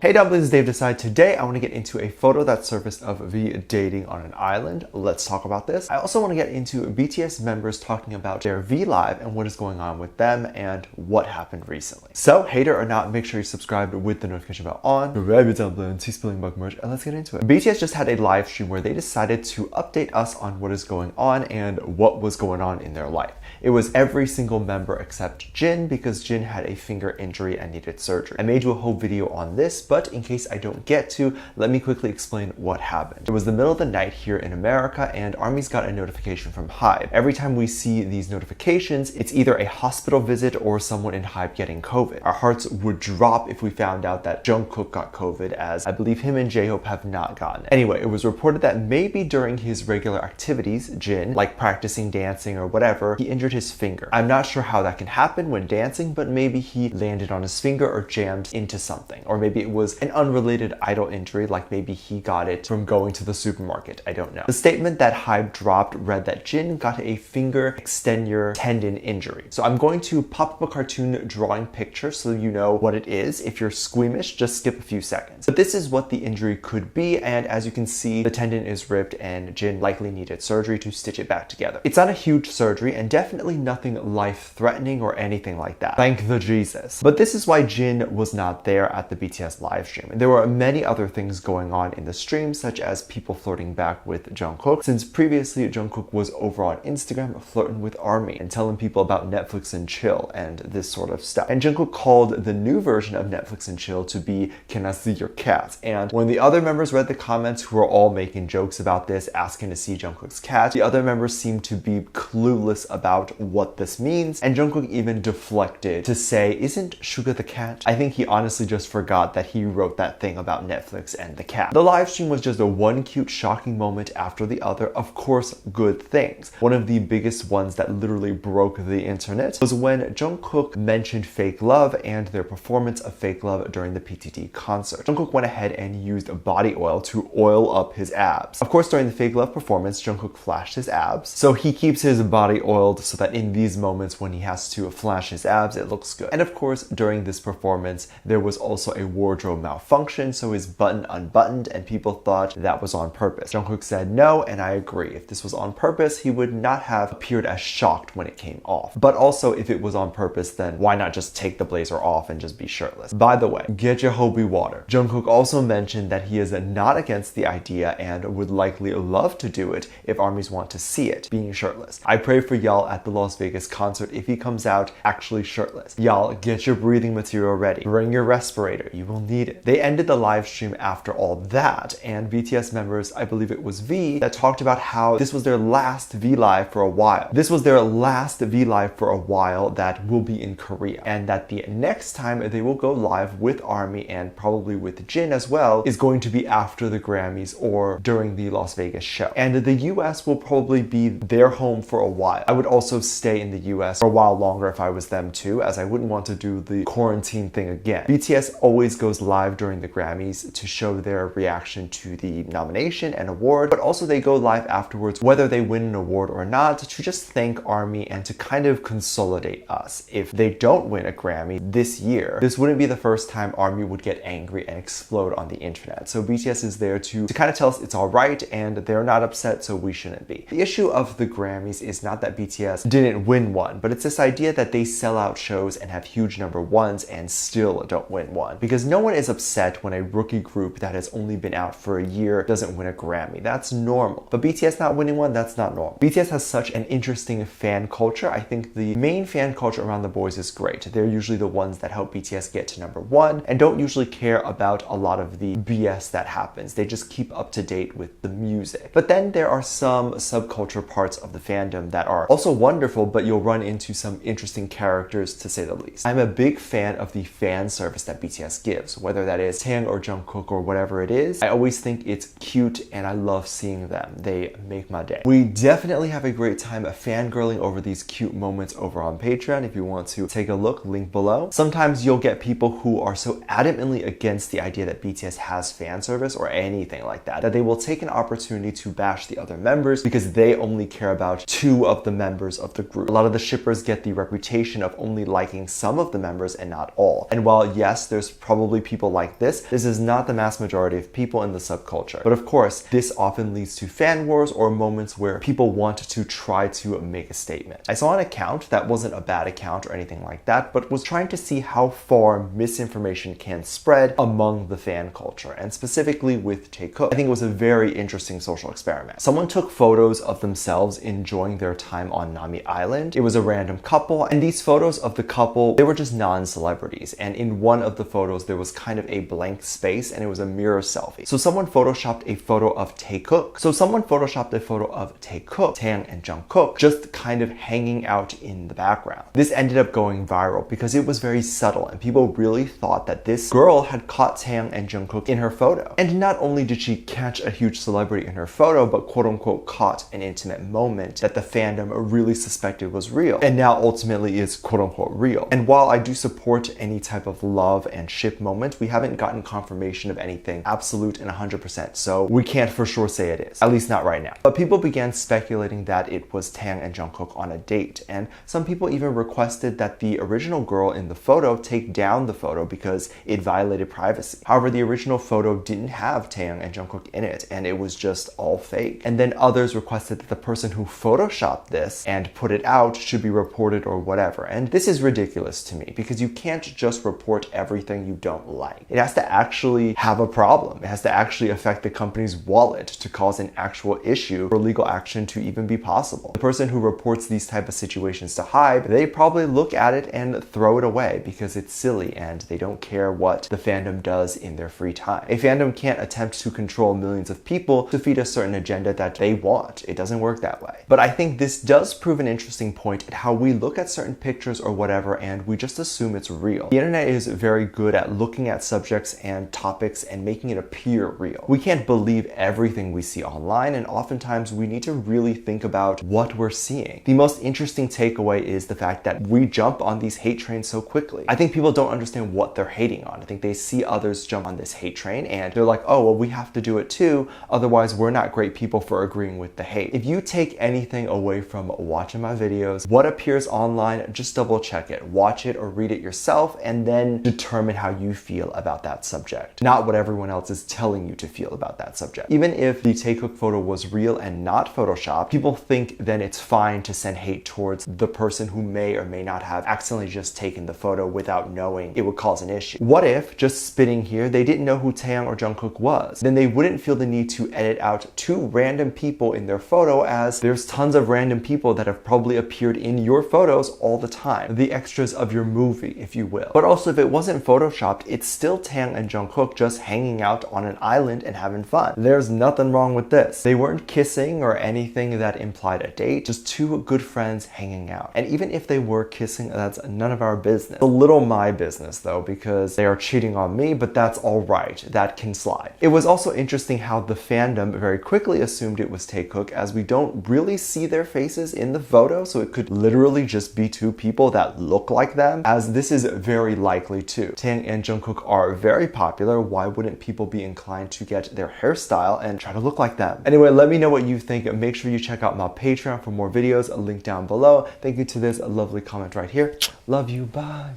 Hey dumplings, it's Dave Decide. Today I want to get into a photo that surfaced of V dating on an island. Let's talk about this. I also want to get into BTS members talking about their VLive and what is going on with them and what happened recently. So, hater or not, make sure you subscribe with the notification bell on. Grab dumplings, spilling bug merch, and let's get into it. BTS just had a live stream where they decided to update us on what is going on and what was going on in their life. It was every single member except Jin, because Jin had a finger injury and needed surgery. I made you a whole video on this, but in case I don't get to, let me quickly explain what happened. It was the middle of the night here in America, and ARMY's got a notification from HYBE. Every time we see these notifications, it's either a hospital visit or someone in HYBE getting COVID. Our hearts would drop if we found out that Jungkook got COVID, as I believe him and J-Hope have not gotten it. Anyway, it was reported that maybe during his regular activities, Jin, like practicing dancing or whatever, he injured his finger. I'm not sure how that can happen when dancing, but maybe he landed on his finger or jammed into something. Or maybe it was an unrelated idle injury, like maybe he got it from going to the supermarket. I don't know. The statement that HYBE dropped read that Jin got a finger extensor tendon injury. So I'm going to pop up a cartoon drawing picture so you know what it is. If you're squeamish, just skip a few seconds. But this is what the injury could be, and as you can see, the tendon is ripped and Jin likely needed surgery to stitch it back together. It's not a huge surgery and definitely nothing life-threatening or anything like that. Thank the Jesus. But this is why Jin was not there at the BTS live stream. There were many other things going on in the stream, such as people flirting back with Jungkook, since previously Jungkook was over on Instagram flirting with ARMY and telling people about Netflix and chill and this sort of stuff. And Jungkook called the new version of Netflix and chill to be "Can I see your cat?" And when the other members read the comments, who were all making jokes about this, asking to see Jungkook's cat, the other members seemed to be clueless about what this means, and Jungkook even deflected to say, "Isn't Suga the cat?" I think he honestly just forgot that he wrote that thing about Netflix and the cat. The live stream was just a one cute shocking moment after the other, of course good things. One of the biggest ones that literally broke the internet was when Jungkook mentioned Fake Love and their performance of Fake Love during the PTT concert. Jungkook went ahead and used body oil to oil up his abs. Of course, during the Fake Love performance, Jungkook flashed his abs, so he keeps his body oiled so that in these moments when he has to flash his abs, it looks good. And of course, during this performance, there was also a wardrobe malfunction, so his button unbuttoned and people thought that was on purpose. Jungkook said no, and I agree. If this was on purpose, he would not have appeared as shocked when it came off. But also, if it was on purpose, then why not just take the blazer off and just be shirtless? By the way, get your HYBE water. Jungkook also mentioned that he is not against the idea and would likely love to do it if ARMYs want to see it, being shirtless. I pray for y'all at the Las Vegas concert if he comes out actually shirtless. Y'all, get your breathing material ready. Bring your respirator. You will need it. They ended the live stream after all that, and BTS members, I believe it was V, that talked about how this was their last VLive for a while. This was their last VLive for a while that will be in Korea, and that the next time they will go live with ARMY and probably with Jin as well is going to be after the Grammys or during the Las Vegas show. And the US will probably be their home for a while. I would also stay in the US for a while longer if I was them too, as I wouldn't want to do the quarantine thing again. BTS always goes live during the Grammys to show their reaction to the nomination and award, but also they go live afterwards, whether they win an award or not, to just thank ARMY and to kind of consolidate us. If they don't win a Grammy this year, this wouldn't be the first time ARMY would get angry and explode on the internet. So BTS is there to kind of tell us it's all right and they're not upset, so we shouldn't be. The issue of the Grammys is not that BTS didn't win one, but it's this idea that they sell out shows and have huge number ones and still don't win one. Because no one is upset when a rookie group that has only been out for a year doesn't win a Grammy. That's normal. But BTS not winning one, that's not normal. BTS has such an interesting fan culture. I think the main fan culture around the boys is great. They're usually the ones that help BTS get to number one and don't usually care about a lot of the BS that happens. They just keep up to date with the music. But then there are some subculture parts of the fandom that are also wonderful, but you'll run into some interesting characters, to say the least. I'm a big fan of the fan service that BTS gives, whether that is Taeyang or Jungkook or whatever it is. I always think it's cute and I love seeing them. They make my day. We definitely have a great time fangirling over these cute moments over on Patreon. If you want to take a look, link below. Sometimes you'll get people who are so adamantly against the idea that BTS has fan service or anything like that, that they will take an opportunity to bash the other members because they only care about two of the members of the group. A lot of the shippers get the reputation of only liking some of the members and not all. And while yes, there's probably people like this. This is not the mass majority of people in the subculture. But of course, this often leads to fan wars or moments where people want to try to make a statement. I saw an account that wasn't a bad account or anything like that, but was trying to see how far misinformation can spread among the fan culture, and specifically with Taekook. I think it was a very interesting social experiment. Someone took photos of themselves enjoying their time on Nami Island. It was a random couple, and these photos of the couple, they were just non-celebrities, and in one of the photos there was kind of a blank space and it was a mirror selfie. So someone photoshopped a photo of Taekook, Taeyang and Jungkook, just kind of hanging out in the background. This ended up going viral because it was very subtle and people really thought that this girl had caught Taeyang and Jungkook in her photo. And not only did she catch a huge celebrity in her photo, but quote-unquote caught an intimate moment that the fandom really suspected was real, and now ultimately is quote-unquote real. And while I do support any type of love and ship moment, we haven't gotten confirmation of anything absolute and 100%, so we can't for sure say it is, at least not right now. But people began speculating that it was Taeyang and Jungkook on a date, and some people even requested that the original girl in the photo take down the photo because it violated privacy. However, the original photo didn't have Taeyang and Jungkook in it, and it was just all fake. And then others requested that the person who photoshopped this and put it out should be reported or whatever. And this is ridiculous to me because you can't just report everything you don't like. It has to actually have a problem. It has to actually affect the company's wallet to cause an actual issue for legal action to even be possible. The person who reports these type of situations to HYBE, they probably look at it and throw it away because it's silly and they don't care what the fandom does in their free time. A fandom can't attempt to control millions of people to feed a certain agenda that they want. It doesn't work that way. But I think this does prove an interesting point at how we look at certain pictures or whatever and we just assume it's real. The internet is very good at looking at subjects and topics and making it appear real. We can't believe everything we see online, and oftentimes we need to really think about what we're seeing. The most interesting takeaway is the fact that we jump on these hate trains so quickly. I think people don't understand what they're hating on. I think they see others jump on this hate train and they're like, oh, well, we have to do it too, otherwise we're not great people for agreeing with the hate. If you take anything away from watching my videos, what appears online, just double check it. Watch it or read it yourself and then determine how you feel about that subject, not what everyone else is telling you to feel about that subject. Even if the Taekook photo was real and not photoshopped, people think then it's fine to send hate towards the person who may or may not have accidentally just taken the photo without knowing it would cause an issue. What if, just spitting here, they didn't know who Taeyang or Jungkook was? Then they wouldn't feel the need to edit out two random people in their photo, as there's tons of random people that have probably appeared in your photos all the time. The extras of your movie, if you will. But also, if it wasn't photoshopped, it's still Taeyang and Jungkook just hanging out on an island and having fun. There's nothing wrong with this. They weren't kissing or anything that implied a date, just two good friends hanging out. And even if they were kissing, that's none of our business. A little my business though, because they are cheating on me, but that's all right. That can slide. It was also interesting how the fandom very quickly assumed it was Taekook, as we don't really see their faces in the photo, so it could literally just be two people that look like them, as this is very likely too. Taeyang and Jungkook are very popular. Why wouldn't people be inclined to get their hairstyle and try to look like them? Anyway, let me know what you think. Make sure you check out my Patreon for more videos, a link down below. Thank you to this lovely comment right here. Love you, bye.